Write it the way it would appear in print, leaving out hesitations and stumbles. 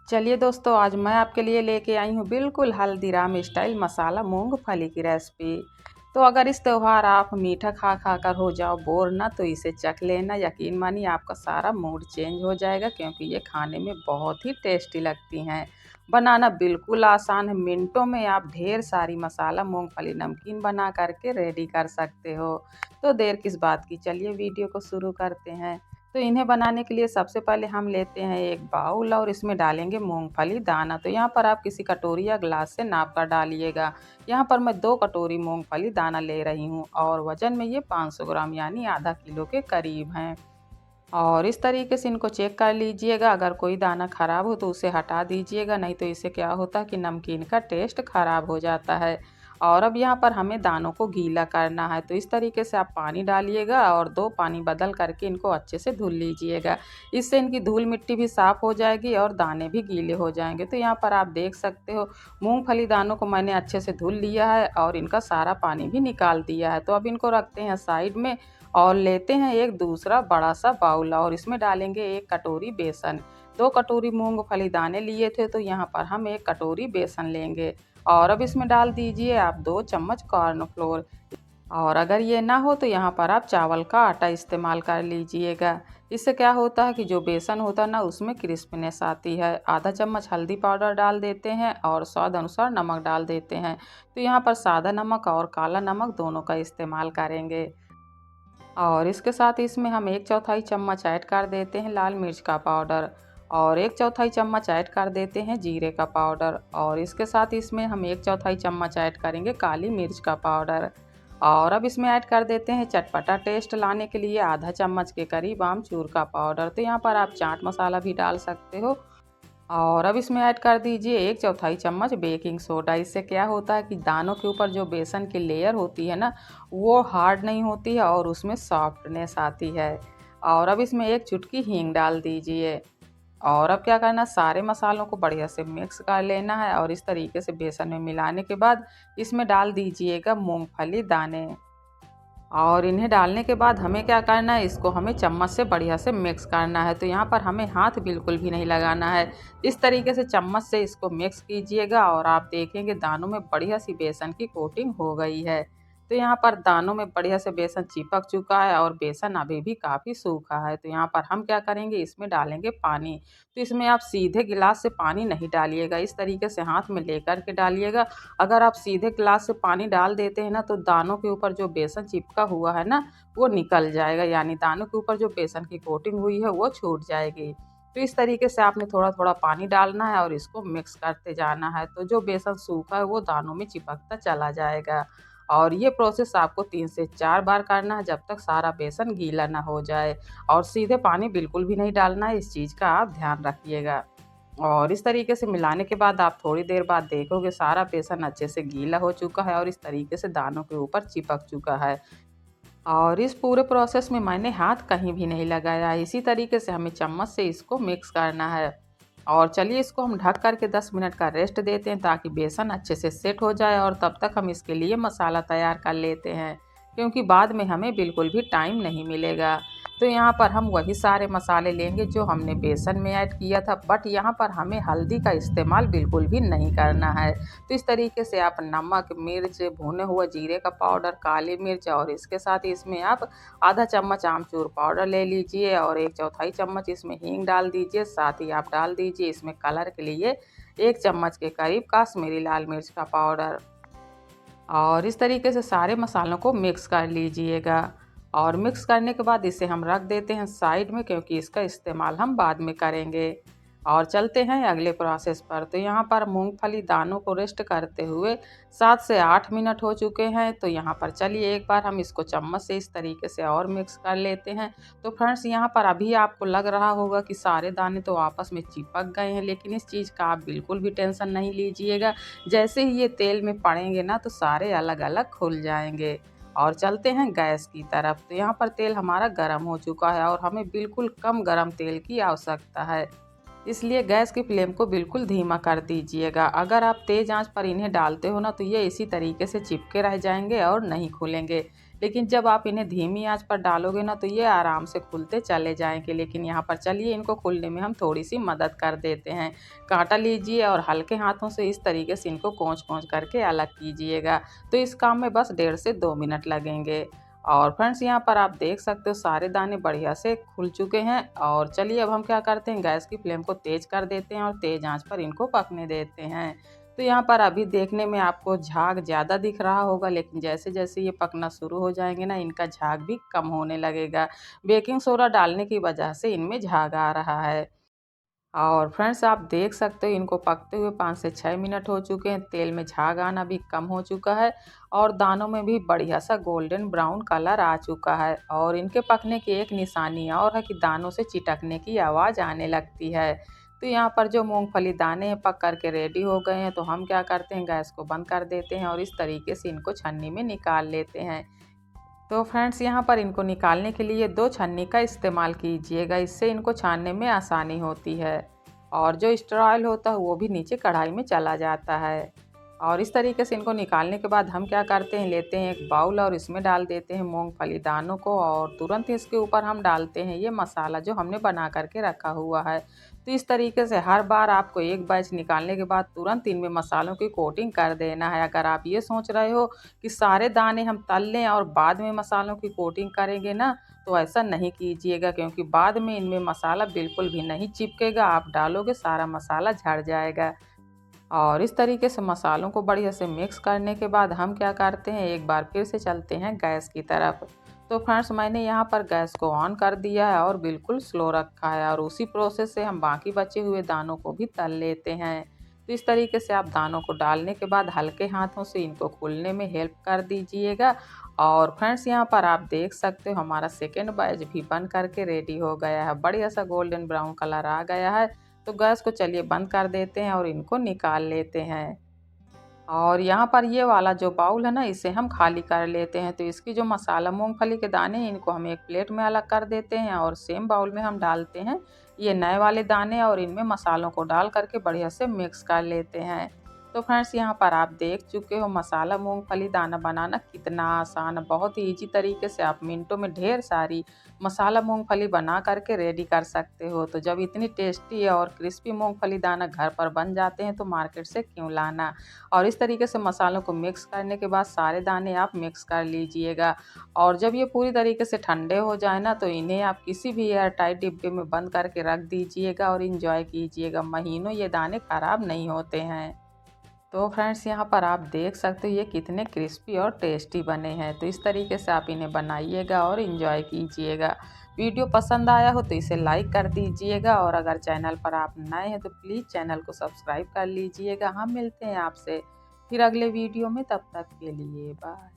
चलिए दोस्तों, आज मैं आपके लिए लेके आई हूँ बिल्कुल हल्दीराम स्टाइल मसाला मूंगफली की रेसिपी। तो अगर इस त्योहार आप मीठा खा खा कर हो जाओ बोर ना, तो इसे चख लेना। यकीन मानिए आपका सारा मूड चेंज हो जाएगा, क्योंकि ये खाने में बहुत ही टेस्टी लगती हैं। बनाना बिल्कुल आसान है, मिनटों में आप ढेर सारी मसाला मूंगफली नमकीन बना करके रेडी कर सकते हो। तो देर किस बात की, चलिए वीडियो को शुरू करते हैं। तो इन्हें बनाने के लिए सबसे पहले हम लेते हैं एक बाउल और इसमें डालेंगे मूंगफली दाना। तो यहाँ पर आप किसी कटोरी या ग्लास से नाप कर डालिएगा। यहाँ पर मैं 2 कटोरी मूंगफली दाना ले रही हूँ और वजन में ये 500 ग्राम यानी आधा किलो के करीब हैं। और इस तरीके से इनको चेक कर लीजिएगा, अगर कोई दाना ख़राब हो तो उसे हटा दीजिएगा, नहीं तो इससे क्या होता है कि नमकीन का टेस्ट ख़राब हो जाता है। और अब यहाँ पर हमें दानों को गीला करना है, तो इस तरीके से आप पानी डालिएगा और 2 पानी बदल करके इनको अच्छे से धुल लीजिएगा। इससे इनकी धूल मिट्टी भी साफ़ हो जाएगी और दाने भी गीले हो जाएंगे। तो यहाँ पर आप देख सकते हो मूंगफली दानों को मैंने अच्छे से धुल लिया है और इनका सारा पानी भी निकाल दिया है। तो अब इनको रखते हैं साइड में और लेते हैं एक दूसरा बड़ा सा बाउल और इसमें डालेंगे 1 कटोरी बेसन। 2 कटोरी मूंगफली दाने लिए थे, तो यहाँ पर हम 1 कटोरी बेसन लेंगे। और अब इसमें डाल दीजिए आप 2 चम्मच कॉर्नफ्लोर। और अगर ये ना हो तो यहाँ पर आप चावल का आटा इस्तेमाल कर लीजिएगा। इससे क्या होता है कि जो बेसन होता है ना, उसमें क्रिस्पनेस आती है। आधा चम्मच हल्दी पाउडर डाल देते हैं और स्वाद अनुसार नमक डाल देते हैं। तो यहाँ पर सादा नमक और काला नमक दोनों का इस्तेमाल करेंगे। और इसके साथ इसमें हम 1/4 चम्मच ऐड कर देते हैं लाल मिर्च का पाउडर और 1/4 चम्मच ऐड कर देते हैं जीरे का पाउडर। और इसके साथ इसमें हम 1/4 चम्मच ऐड करेंगे काली मिर्च का पाउडर। और अब इसमें ऐड कर देते हैं चटपटा टेस्ट लाने के लिए आधा चम्मच के करीब आमचूर का पाउडर। तो यहाँ पर आप चाट मसाला भी डाल सकते हो। और अब इसमें ऐड कर दीजिए 1/4 चम्मच बेकिंग सोडा। इससे क्या होता है कि दानों के ऊपर जो बेसन की लेयर होती है ना, वो हार्ड नहीं होती है और उसमें सॉफ्टनेस आती है। और अब इसमें एक चुटकी हींग डाल दीजिए। और अब क्या करना, सारे मसालों को बढ़िया से मिक्स कर लेना है और इस तरीके से बेसन में मिलाने के बाद इसमें डाल दीजिएगा मूंगफली दाने। और इन्हें डालने के बाद हमें क्या करना है, इसको हमें चम्मच से बढ़िया से मिक्स करना है। तो यहाँ पर हमें हाथ बिल्कुल भी नहीं लगाना है। इस तरीके से चम्मच से इसको मिक्स कीजिएगा और आप देखेंगे दानों में बढ़िया सी बेसन की कोटिंग हो गई है। तो यहाँ पर दानों में बढ़िया से बेसन चिपक चुका है और बेसन अभी भी काफ़ी सूखा है। तो यहाँ पर हम क्या करेंगे, इसमें डालेंगे पानी। तो इसमें आप सीधे गिलास से पानी नहीं डालिएगा, इस तरीके से हाथ में लेकर के डालिएगा। अगर आप सीधे गिलास से पानी डाल देते हैं ना, तो दानों के ऊपर जो बेसन चिपका हुआ है ना, वो निकल जाएगा, यानी दानों के ऊपर जो बेसन की कोटिंग हुई है वो छूट जाएगी। तो इस तरीके से आपने थोड़ा थोड़ा पानी डालना है और इसको मिक्स करते जाना है। तो जो बेसन सूखा है वो दानों में चिपकता चला जाएगा। और ये प्रोसेस आपको 3 से 4 बार करना है, जब तक सारा बेसन गीला ना हो जाए। और सीधे पानी बिल्कुल भी नहीं डालना है, इस चीज़ का आप ध्यान रखिएगा। और इस तरीके से मिलाने के बाद आप थोड़ी देर बाद देखोगे सारा बेसन अच्छे से गीला हो चुका है और इस तरीके से दानों के ऊपर चिपक चुका है। और इस पूरे प्रोसेस में मैंने हाथ कहीं भी नहीं लगाया है। इसी तरीके से हमें चम्मच से इसको मिक्स करना है। और चलिए इसको हम ढक कर के 10 मिनट का रेस्ट देते हैं, ताकि बेसन अच्छे से सेट हो जाए। और तब तक हम इसके लिए मसाला तैयार कर लेते हैं, क्योंकि बाद में हमें बिल्कुल भी टाइम नहीं मिलेगा। तो यहाँ पर हम वही सारे मसाले लेंगे जो हमने बेसन में ऐड किया था, बट यहाँ पर हमें हल्दी का इस्तेमाल बिल्कुल भी नहीं करना है। तो इस तरीके से आप नमक, मिर्च, भुने हुआ जीरे का पाउडर, काली मिर्च और इसके साथ इसमें आप आधा चम्मच आमचूर पाउडर ले लीजिए और 1/4 चम्मच इसमें हींग डाल दीजिए। साथ ही आप डाल दीजिए इसमें कलर के लिए 1 चम्मच के करीब काश्मीरी लाल मिर्च का पाउडर। और इस तरीके से सारे मसालों को मिक्स कर लीजिएगा। और मिक्स करने के बाद इसे हम रख देते हैं साइड में, क्योंकि इसका इस्तेमाल हम बाद में करेंगे। और चलते हैं अगले प्रोसेस पर। तो यहाँ पर मूंगफली दानों को रेस्ट करते हुए 7 से 8 मिनट हो चुके हैं। तो यहाँ पर चलिए एक बार हम इसको चम्मच से इस तरीके से और मिक्स कर लेते हैं। तो फ्रेंड्स, यहाँ पर अभी आपको लग रहा होगा कि सारे दाने तो आपस में चिपक गए हैं, लेकिन इस चीज़ का आप बिल्कुल भी टेंशन नहीं लीजिएगा। जैसे ही ये तेल में पड़ेंगे ना, तो सारे अलग अलग खुल जाएंगे। और चलते हैं गैस की तरफ। तो यहाँ पर तेल हमारा गर्म हो चुका है और हमें बिल्कुल कम गर्म तेल की आवश्यकता है, इसलिए गैस की फ्लेम को बिल्कुल धीमा कर दीजिएगा। अगर आप तेज़ आंच पर इन्हें डालते हो ना, तो ये इसी तरीके से चिपके रह जाएंगे और नहीं खुलेंगे। लेकिन जब आप इन्हें धीमी आंच पर डालोगे ना तो ये आराम से खुलते चले जाएंगे। लेकिन यहाँ पर चलिए इनको खुलने में हम थोड़ी सी मदद कर देते हैं। कांटा लीजिए और हल्के हाथों से इस तरीके से इनको कोंच करके अलग कीजिएगा। तो इस काम में बस 1.5 से 2 मिनट लगेंगे। और फ्रेंड्स यहाँ पर आप देख सकते हो सारे दाने बढ़िया से खुल चुके हैं। और चलिए अब हम क्या करते हैं, गैस की फ्लेम को तेज़ कर देते हैं और तेज़ आंच पर इनको पकने देते हैं। तो यहाँ पर अभी देखने में आपको झाग ज़्यादा दिख रहा होगा, लेकिन जैसे जैसे ये पकना शुरू हो जाएंगे ना इनका झाग भी कम होने लगेगा। बेकिंग सोडा डालने की वजह से इनमें झाग आ रहा है। और फ्रेंड्स आप देख सकते हो इनको पकते हुए 5 से 6 मिनट हो चुके हैं। तेल में झाग आना भी कम हो चुका है और दानों में भी बढ़िया सा गोल्डन ब्राउन कलर आ चुका है। और इनके पकने की एक निशानी और है कि दानों से चिटकने की आवाज़ आने लगती है। तो यहाँ पर जो मूंगफली दाने हैं पक करके रेडी हो गए हैं। तो हम क्या करते हैं, गैस को बंद कर देते हैं और इस तरीके से इनको छन्नी में निकाल लेते हैं। तो फ्रेंड्स यहाँ पर इनको निकालने के लिए 2 छन्नी का इस्तेमाल कीजिएगा, इससे इनको छानने में आसानी होती है। और जो स्टर ऑयल होता है वो भी नीचे कढ़ाई में चला जाता है। और इस तरीके से इनको निकालने के बाद हम क्या करते हैं, लेते हैं एक बाउल और इसमें डाल देते हैं मूंगफली दानों को और तुरंत इसके ऊपर हम डालते हैं ये मसाला जो हमने बना करके रखा हुआ है। तो इस तरीके से हर बार आपको एक बैच निकालने के बाद तुरंत इनमें मसालों की कोटिंग कर देना है। अगर आप ये सोच रहे हो कि सारे दाने हम तल लें और बाद में मसालों की कोटिंग करेंगे ना, तो ऐसा नहीं कीजिएगा, क्योंकि बाद में इनमें मसाला बिल्कुल भी नहीं चिपकेगा। आप डालोगे सारा मसाला झड़ जाएगा। और इस तरीके से मसालों को बढ़िया से मिक्स करने के बाद हम क्या करते हैं, एक बार फिर से चलते हैं गैस की तरफ। तो फ्रेंड्स मैंने यहाँ पर गैस को ऑन कर दिया है और बिल्कुल स्लो रखा है और उसी प्रोसेस से हम बाकी बचे हुए दानों को भी तल लेते हैं। तो इस तरीके से आप दानों को डालने के बाद हल्के हाथों से इनको खुलने में हेल्प कर दीजिएगा। और फ्रेंड्स यहाँ पर आप देख सकते हो हमारा सेकेंड बैच भी बन करके रेडी हो गया है। बढ़िया सा गोल्डन ब्राउन कलर आ गया है। तो गैस को चलिए बंद कर देते हैं और इनको निकाल लेते हैं। और यहाँ पर ये वाला जो बाउल है ना इसे हम खाली कर लेते हैं। तो इसकी जो मसाला मूंगफली के दाने हैं इनको हम एक प्लेट में अलग कर देते हैं और सेम बाउल में हम डालते हैं ये नए वाले दाने और इनमें मसालों को डाल करके बढ़िया से मिक्स कर लेते हैं। तो फ्रेंड्स यहाँ पर आप देख चुके हो मसाला मूंगफली दाना बनाना कितना आसान है। बहुत ही ईजी तरीके से आप मिनटों में ढेर सारी मसाला मूंगफली बना करके रेडी कर सकते हो। तो जब इतनी टेस्टी और क्रिस्पी मूंगफली दाना घर पर बन जाते हैं तो मार्केट से क्यों लाना। और इस तरीके से मसालों को मिक्स करने के बाद सारे दाने आप मिक्स कर लीजिएगा। और जब ये पूरी तरीके से ठंडे हो जाए ना तो इन्हें आप किसी भी एयर टाइट डिब्बे में बंद करके रख दीजिएगा और इंजॉय कीजिएगा। महीनों ये दाने खराब नहीं होते हैं। तो फ्रेंड्स यहाँ पर आप देख सकते हो ये कितने क्रिस्पी और टेस्टी बने हैं। तो इस तरीके से आप इन्हें बनाइएगा और इन्जॉय कीजिएगा। वीडियो पसंद आया हो तो इसे लाइक कर दीजिएगा और अगर चैनल पर आप नए हैं तो प्लीज़ चैनल को सब्सक्राइब कर लीजिएगा। हम मिलते हैं आपसे फिर अगले वीडियो में, तब तक के लिए बाय।